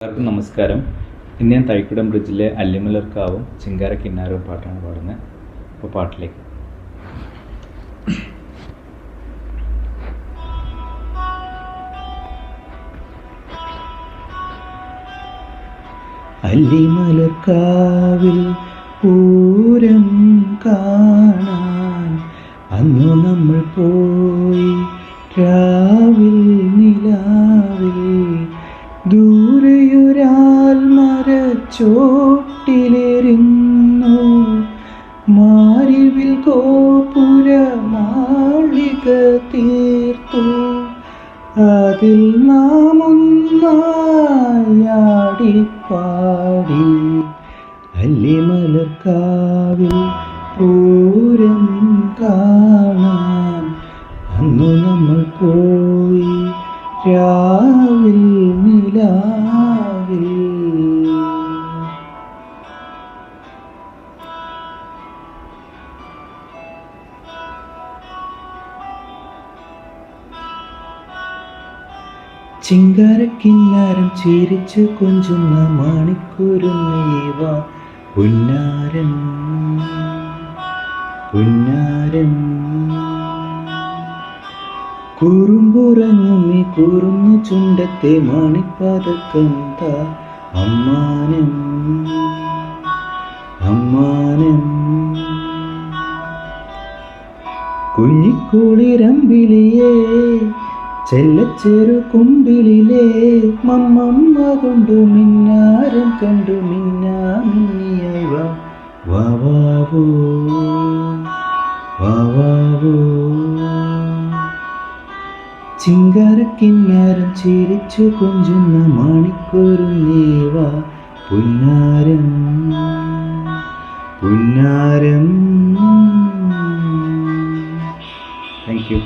എല്ലാവർക്കും നമസ്കാരം. ഇന്ന് ഞാൻ തൈക്കുടം ബ്രിഡ്ജിലെ അല്ലിമലർക്കാവും ചിങ്കാര കിന്നാരവും പാട്ടാണ് പാടുന്നത്. അപ്പോൾ പാട്ടിലേക്ക്. അല്ലിമലർക്കാവിൽ പൂരം കാണാൻ അന്നു നമ്മൾ പോയി രാവിൽ നിലാവിൽ ദൂരെയൊരാൽ മരച്ചോട്ടിലിരുന്നു മാരിവിൽ ഗോപുര മാളിക തീർത്തു അതിൽ നാം ഒന്നായാടിപ്പാടി അല്ലിമലർക്കാവിൽ പൂരം കാണാൻ അന്നു നമ്മൾ പോയി രാവിൽ നിലാവിൽ. ചിങ്കാരക്കിന്നാരം ചിരിച്ചു കൊഞ്ചുന്ന മാണിക്കുരുന്നീവ പുന്നാരൻ പുന്നാരൻ കുറുമ്പുറങ്ങും ഈ കുറുന്നു ചുണ്ടത്തെ മണിപ്പതക്കം താ അമ്മാനം അമ്മാനം കുഞ്ഞിക്കുളിരമ്പിളിയേ ചെല്ലച്ചെറു കുമ്പിളിലേ മമ്മമ്മ കൊണ്ടു മിന്നാരം കണ്ടു മിന്നാമിന്നിയായി വാവാവോ വാവാവോ. ചിങ്കാരക്കിന്നാരം ചിരിച്ചു കൊഞ്ചുന്ന മാണിക്കുരുന്നീവ പുന്നാരം പുന്നാരം. Thank you.